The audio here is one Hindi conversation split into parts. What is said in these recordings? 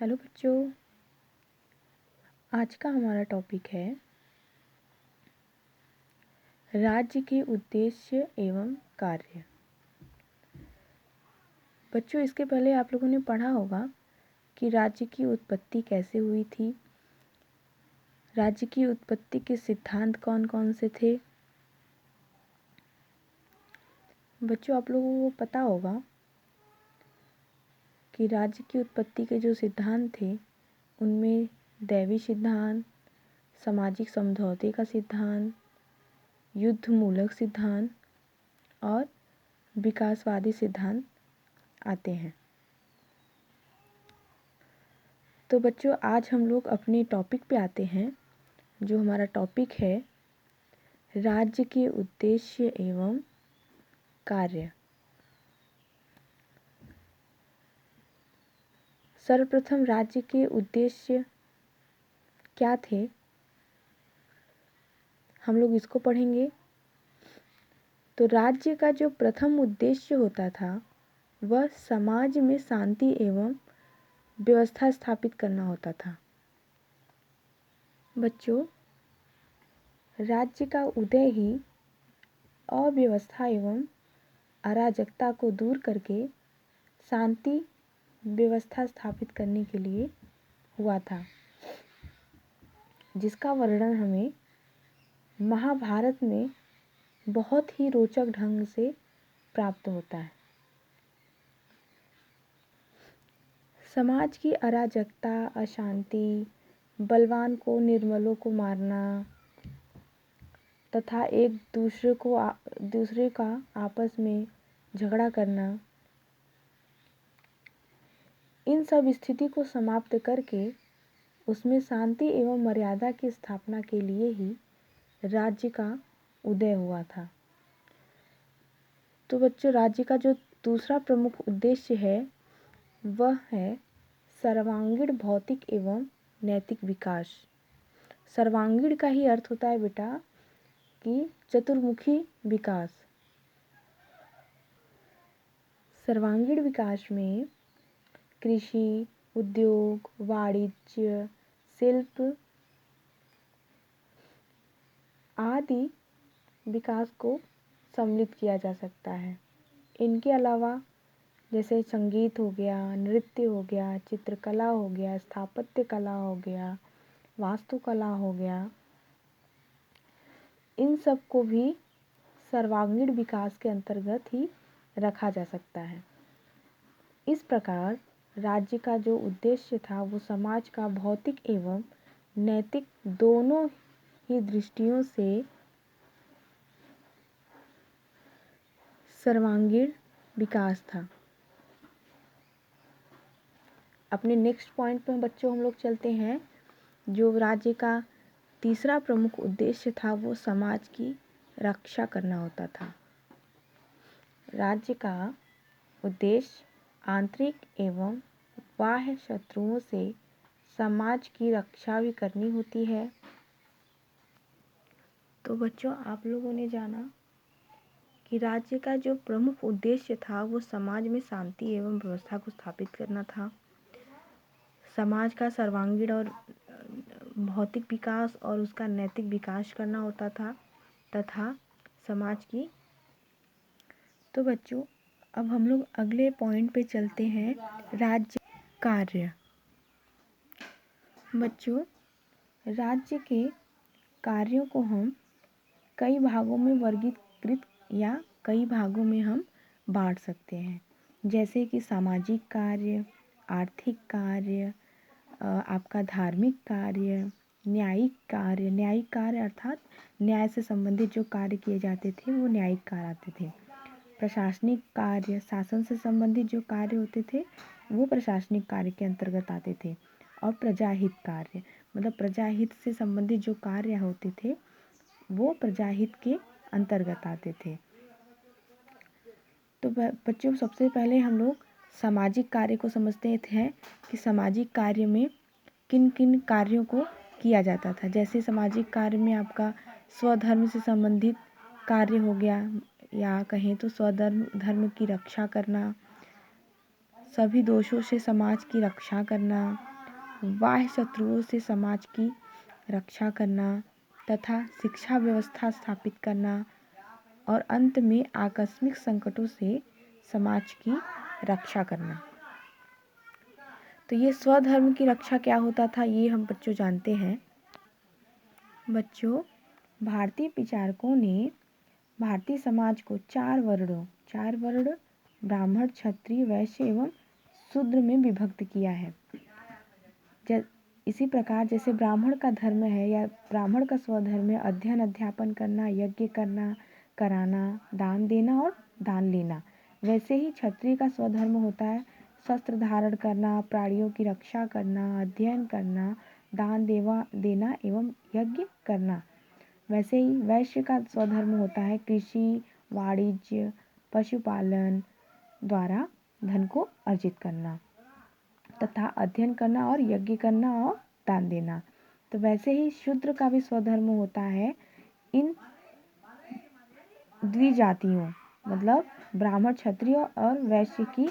हेलो बच्चों, आज का हमारा टॉपिक है राज्य के उद्देश्य एवं कार्य। बच्चों, इसके पहले आप लोगों ने पढ़ा होगा कि राज्य की उत्पत्ति कैसे हुई थी, राज्य की उत्पत्ति के सिद्धांत कौन कौन से थे। बच्चों, आप लोगों को पता होगा कि राज्य की उत्पत्ति के जो सिद्धांत थे उनमें दैवी सिद्धांत, सामाजिक समझौते का सिद्धांत, युद्धमूलक सिद्धांत और विकासवादी सिद्धांत आते हैं। तो बच्चों, आज हम लोग अपने टॉपिक पे आते हैं। जो हमारा टॉपिक है राज्य के उद्देश्य एवं कार्य। सर्वप्रथम राज्य के उद्देश्य क्या थे, हम लोग इसको पढ़ेंगे। तो राज्य का जो प्रथम उद्देश्य होता था वह समाज में शांति एवं व्यवस्था स्थापित करना होता था। बच्चों, राज्य का उदय ही अव्यवस्था एवं अराजकता को दूर करके शांति व्यवस्था स्थापित करने के लिए हुआ था, जिसका वर्णन हमें महाभारत में बहुत ही रोचक ढंग से प्राप्त होता है। समाज की अराजकता, अशांति, बलवान को निर्बलों को मारना तथा एक दूसरे का आपस में झगड़ा करना, इन सब स्थिति को समाप्त करके उसमें शांति एवं मर्यादा की स्थापना के लिए ही राज्य का उदय हुआ था। तो बच्चों, राज्य का जो दूसरा प्रमुख उद्देश्य है वह है सर्वांगीण भौतिक एवं नैतिक विकास। सर्वांगीण का ही अर्थ होता है बेटा कि चतुर्मुखी विकास। सर्वांगीण विकास में कृषि, उद्योग, वाणिज्य, शिल्प आदि विकास को सम्मिलित किया जा सकता है। इनके अलावा जैसे संगीत हो गया, नृत्य हो गया, चित्रकला हो गया, स्थापत्य कला हो गया, वास्तुकला हो गया, इन सब को भी सर्वांगीण विकास के अंतर्गत ही रखा जा सकता है। इस प्रकार राज्य का जो उद्देश्य था वो समाज का भौतिक एवं नैतिक दोनों ही दृष्टियों से सर्वांगीण विकास था। अपने नेक्स्ट पॉइंट पर बच्चों हम लोग चलते हैं। जो राज्य का तीसरा प्रमुख उद्देश्य था वो समाज की रक्षा करना होता था। राज्य का उद्देश्य आंतरिक एवं बाह्य शत्रुओं से समाज की रक्षा भी करनी होती है। तो बच्चों, आप लोगों ने जाना कि राज्य का जो प्रमुख उद्देश्य था वो समाज में शांति एवं व्यवस्था को स्थापित करना था, समाज का सर्वांगीण और भौतिक विकास और उसका नैतिक विकास करना होता था तथा समाज की। तो बच्चों, अब हम लोग अगले पॉइंट पे चलते हैं, राज्य कार्य। बच्चों, राज्य के कार्यों को हम कई भागों में वर्गीकृत या कई भागों में हम बांट सकते हैं, जैसे कि सामाजिक कार्य, आर्थिक कार्य, आपका धार्मिक कार्य, न्यायिक कार्य। न्यायिक कार्य अर्थात न्याय से संबंधित जो कार्य किए जाते थे वो न्यायिक कार्य आते थे। प्रशासनिक कार्य, शासन से संबंधित जो कार्य होते थे वो प्रशासनिक कार्य के अंतर्गत आते थे। और प्रजाहित कार्य मतलब प्रजाहित से संबंधित जो कार्य होते थे वो प्रजाहित के अंतर्गत आते थे। तो बच्चों, सबसे पहले हम लोग सामाजिक कार्य को समझते हैं कि सामाजिक कार्य में किन किन कार्यों को किया जाता था। जैसे सामाजिक कार्य में आपका स्वधर्म से संबंधित कार्य हो गया, या कहें तो धर्म की रक्षा करना, सभी दोषों से समाज की रक्षा करना, बाह्य शत्रुओं से समाज की रक्षा करना तथा शिक्षा व्यवस्था स्थापित करना और अंत में आकस्मिक संकटों से समाज की रक्षा करना। तो ये स्वधर्म की रक्षा क्या होता था, ये हम बच्चों जानते हैं। बच्चों, भारतीय विचारकों ने भारतीय समाज को चार वर्ण ब्राह्मण, क्षत्रिय, वैश्य एवं शूद्र में विभक्त किया है। इसी प्रकार जैसे ब्राह्मण का धर्म है या ब्राह्मण का स्वधर्म है अध्ययन अध्यापन करना, यज्ञ करना, कराना, दान देना और दान लेना, वैसे ही क्षत्रिय का स्वधर्म होता है शस्त्र धारण करना, प्राणियों की रक्षा करना, अध्ययन करना, दान देना एवं यज्ञ करना। वैसे ही वैश्य का स्वधर्म होता है कृषि, वाणिज्य, पशुपालन द्वारा धन को अर्जित करना तथा अध्ययन करना और यज्ञ करना और दान देना। तो वैसे ही शूद्र का भी स्वधर्म होता है इन द्विजातियों मतलब ब्राह्मण, क्षत्रिय और वैश्य की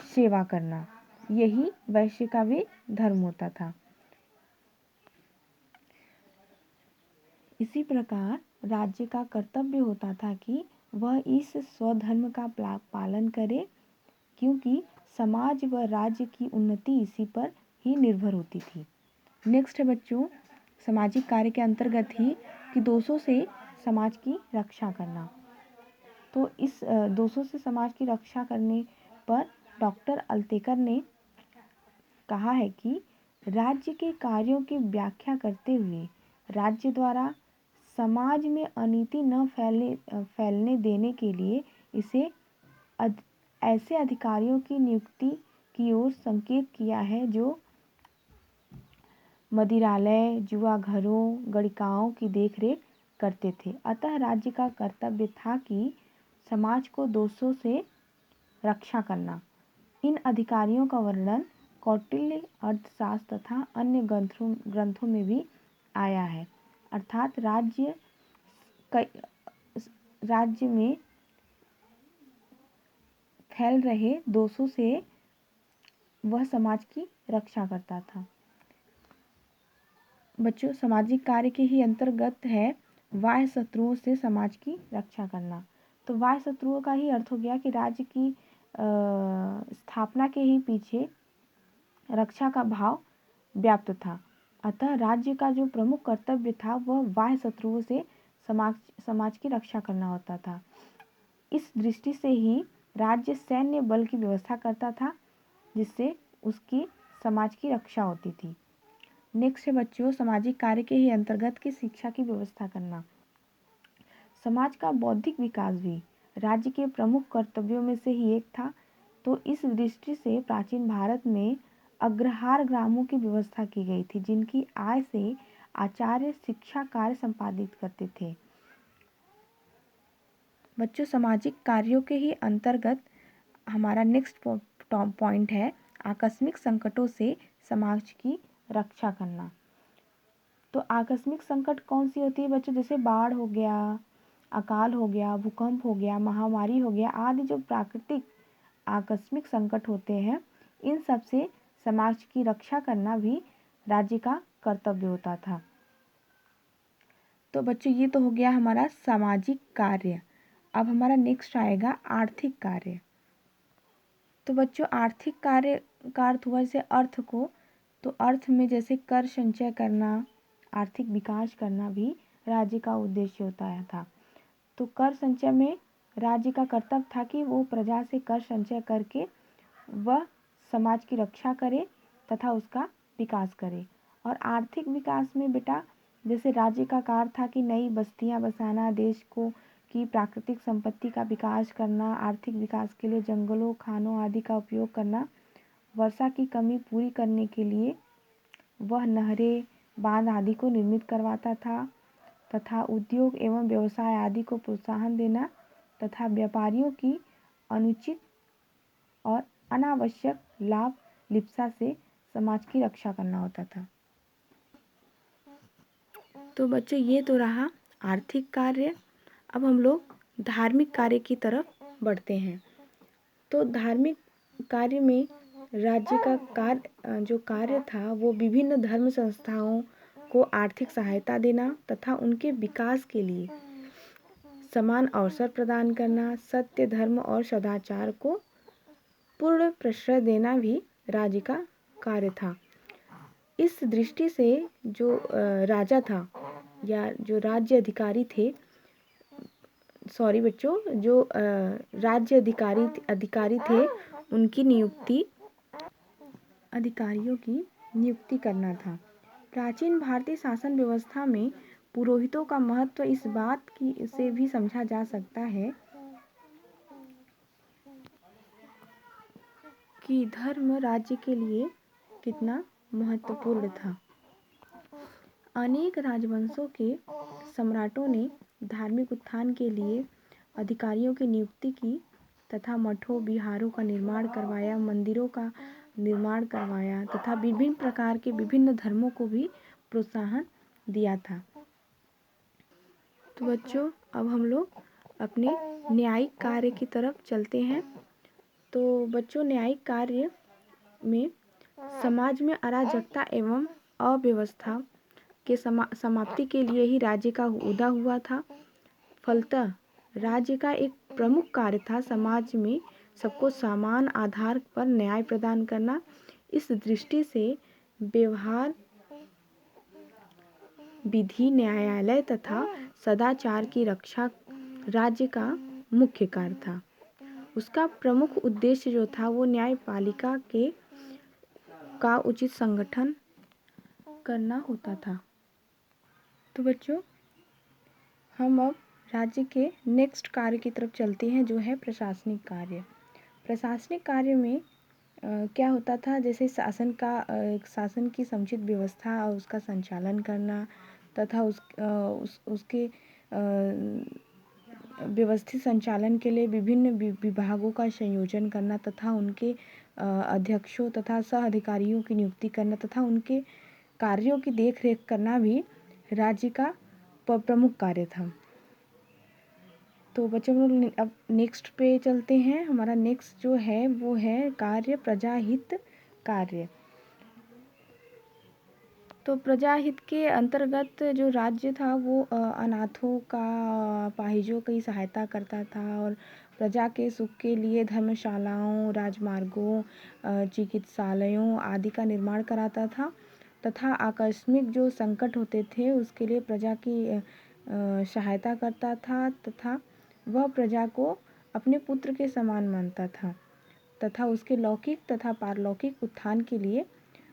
सेवा करना, यही वैश्य का भी धर्म होता था। इसी प्रकार राज्य का कर्तव्य होता था कि वह इस स्वधर्म का पालन करे, क्योंकि समाज व राज्य की उन्नति इसी पर ही निर्भर होती थी। नेक्स्ट है बच्चों, सामाजिक कार्य के अंतर्गत ही कि दोषों से समाज की रक्षा करना। तो इस दोषों से समाज की रक्षा करने पर डॉक्टर अल्तेकर ने कहा है कि राज्य के कार्यों की व्याख्या करते हुए राज्य द्वारा समाज में अनीति न फैलने देने के लिए इसे ऐसे अधिकारियों की नियुक्ति की ओर संकेत किया है जो मदिरालय, जुआ घरों, गणिकाओं की देखरेख करते थे। अतः राज्य का कर्तव्य था कि समाज को दोषों से रक्षा करना। इन अधिकारियों का वर्णन कौटिल्य अर्थशास्त्र तथा अन्य ग्रंथों में भी आया है। अर्थात राज्य में फैल रहे दोषों से वह समाज की रक्षा करता था। बच्चों, सामाजिक कार्य के ही अंतर्गत है बाह्य शत्रुओं से समाज की रक्षा करना। तो बाह्य शत्रुओं का ही अर्थ हो गया कि राज्य की स्थापना के ही पीछे रक्षा का भाव व्याप्त था। अतः राज्य का जो प्रमुख कर्तव्य था वह बाह्य शत्रुओं से समाज की रक्षा करना होता था। इस दृष्टि से ही राज्य सैन्य बल की व्यवस्था करता था जिससे उसकी समाज की रक्षा होती थी। नेक्स्ट है बच्चों, सामाजिक कार्य के ही अंतर्गत की शिक्षा की व्यवस्था करना। समाज का बौद्धिक विकास भी राज्य के प्रमुख कर्तव्यों में से ही एक था। तो इस दृष्टि से प्राचीन भारत में अग्रहार ग्रामों की व्यवस्था की गई थी, जिनकी आय से आचार्य शिक्षा कार्य संपादित करते थे। बच्चों, सामाजिक कार्यों के ही अंतर्गत हमारा नेक्स्ट पॉइंट है आकस्मिक संकटों से समाज की रक्षा करना। तो आकस्मिक संकट कौन सी होती है बच्चों? जैसे बाढ़ हो गया, अकाल हो गया, भूकंप हो गया, महामारी हो गया आदि जो प्राकृतिक आकस्मिक संकट होते हैं, इन सब से समाज की रक्षा करना भी राज्य का कर्तव्य होता था। तो बच्चों, ये तो हो गया हमारा सामाजिक कार्य। अब हमारा नेक्स्ट आएगा आर्थिक कार्य। तो बच्चों, आर्थिक कार्य का अर्थ हुआ जैसे अर्थ को, तो अर्थ में जैसे कर संचय करना, आर्थिक विकास करना भी राज्य का उद्देश्य होता था। तो कर संचय में राज्य का कर्तव्य था कि वो प्रजा से कर संचय करके वह समाज की रक्षा करे तथा उसका विकास करे। और आर्थिक विकास में बेटा जैसे राज्य का कार्य था कि नई बस्तियां बसाना, देश को की प्राकृतिक संपत्ति का विकास करना, आर्थिक विकास के लिए जंगलों, खानों आदि का उपयोग करना, वर्षा की कमी पूरी करने के लिए वह नहरें, बांध आदि को निर्मित करवाता था तथा उद्योग एवं व्यवसाय आदि को प्रोत्साहन देना तथा व्यापारियों की अनुचित और अनावश्यक लाभ लिप्सा से समाज की रक्षा करना होता था। तो बच्चों, ये तो रहा आर्थिक कार्य। अब हम लोग धार्मिक कार्य की तरफ बढ़ते हैं। तो धार्मिक कार्य में राज्य का जो कार्य था वो विभिन्न धर्म संस्थाओं को आर्थिक सहायता देना तथा उनके विकास के लिए समान अवसर प्रदान करना, सत्य, धर्म और सदाचार को पूर्ण प्रश्रय देना भी राज्य का कार्य था। इस दृष्टि से जो राजा था या जो राज्य अधिकारी थे, सॉरी बच्चों, जो राज्य अधिकारी थे, उनकी नियुक्ति अधिकारियों की नियुक्ति करना था। प्राचीन भारतीय शासन व्यवस्था में पुरोहितों का महत्व इस बात की से भी समझा जा सकता है कि धर्म राज्य के लिए कितना महत्वपूर्ण था। अनेक राजवंशों के सम्राटों ने धार्मिक उत्थान के लिए अधिकारियों की नियुक्ति की तथा मठों, विहारों का निर्माण करवाया, मंदिरों का निर्माण करवाया तथा विभिन्न प्रकार के विभिन्न धर्मों को भी प्रोत्साहन दिया था। तो बच्चों, अब हम लोग अपने न्यायिक कार्य की तरफ चलते हैं। तो बच्चों, न्यायिक कार्य में समाज में अराजकता एवं अव्यवस्था के समाप्ति के लिए ही राज्य का उदय हुआ था। फलतः राज्य का एक प्रमुख कार्य था समाज में सबको समान आधार पर न्याय प्रदान करना। इस दृष्टि से व्यवहार, विधि, न्यायालय तथा सदाचार की रक्षा राज्य का मुख्य कार्य था। उसका प्रमुख उद्देश्य जो था वो न्यायपालिका का उचित संगठन करना होता था। तो बच्चों, हम अब राज्य के नेक्स्ट कार्य की तरफ चलते हैं, जो है प्रशासनिक कार्य। प्रशासनिक कार्य में क्या होता था, जैसे शासन की समुचित व्यवस्था और उसका संचालन करना तथा उसके व्यवस्थित संचालन के लिए विभिन्न विभागों का संयोजन करना तथा उनके अध्यक्षों तथा सह अधिकारियों की नियुक्ति करना तथा उनके कार्यों की देखरेख करना भी राज्य का प्रमुख कार्य था। तो बच्चों, हम लोग अब नेक्स्ट पे चलते हैं। हमारा नेक्स्ट जो है वो है कार्य प्रजाहित कार्य। तो प्रजाहित के अंतर्गत जो राज्य था वो अनाथों का, अपाहिजों की सहायता करता था और प्रजा के सुख के लिए धर्मशालाओं, राजमार्गों, चिकित्सालयों आदि का निर्माण कराता था तथा आकस्मिक जो संकट होते थे उसके लिए प्रजा की सहायता करता था तथा वह प्रजा को अपने पुत्र के समान मानता था तथा उसके लौकिक तथा पारलौकिक उत्थान के लिए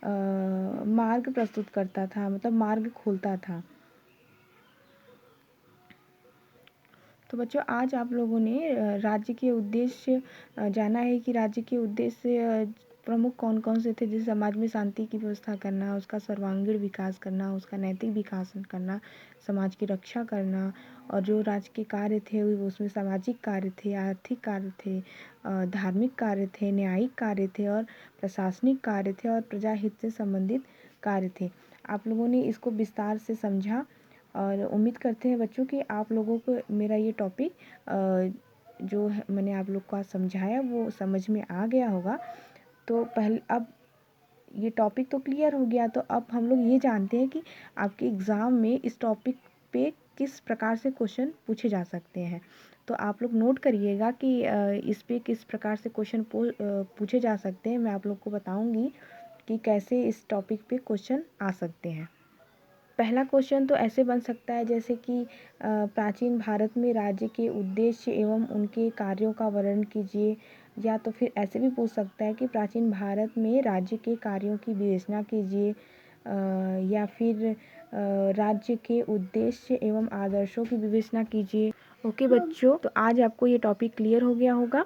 मार्ग प्रस्तुत करता था, मतलब मार्ग खोलता था। तो बच्चों, आज आप लोगों ने राज्य के उद्देश्य जाना है कि राज्य के उद्देश्य प्रमुख कौन कौन से थे, जैसे समाज में शांति की व्यवस्था करना, उसका सर्वांगीण विकास करना, उसका नैतिक विकास करना, समाज की रक्षा करना और जो राज्य के कार्य थे उसमें सामाजिक कार्य थे, आर्थिक कार्य थे, धार्मिक कार्य थे, न्यायिक कार्य थे और प्रशासनिक कार्य थे और प्रजाहित से संबंधित कार्य थे। आप लोगों ने इसको विस्तार से समझा और उम्मीद करते हैं बच्चों कि आप लोगों को मेरा ये टॉपिक जो है मैंने आप लोग को समझाया वो समझ में आ गया होगा। तो अब ये टॉपिक तो क्लियर हो गया, तो अब हम लोग ये जानते हैं कि आपके एग्ज़ाम में इस टॉपिक पे किस प्रकार से क्वेश्चन पूछे जा सकते हैं। तो आप लोग नोट करिएगा कि इस पे किस प्रकार से क्वेश्चन पूछे जा सकते हैं। मैं आप लोग को बताऊंगी कि कैसे इस टॉपिक पे क्वेश्चन आ सकते हैं। पहला क्वेश्चन तो ऐसे बन सकता है जैसे कि प्राचीन भारत में राज्य के उद्देश्य एवं उनके कार्यों का वर्णन कीजिए, या तो फिर ऐसे भी पूछ सकता है कि प्राचीन भारत में राज्य के कार्यों की विवेचना कीजिए, या फिर राज्य के उद्देश्य एवं आदर्शों की विवेचना कीजिए। ओके बच्चों, तो आज आपको ये टॉपिक क्लियर हो गया होगा।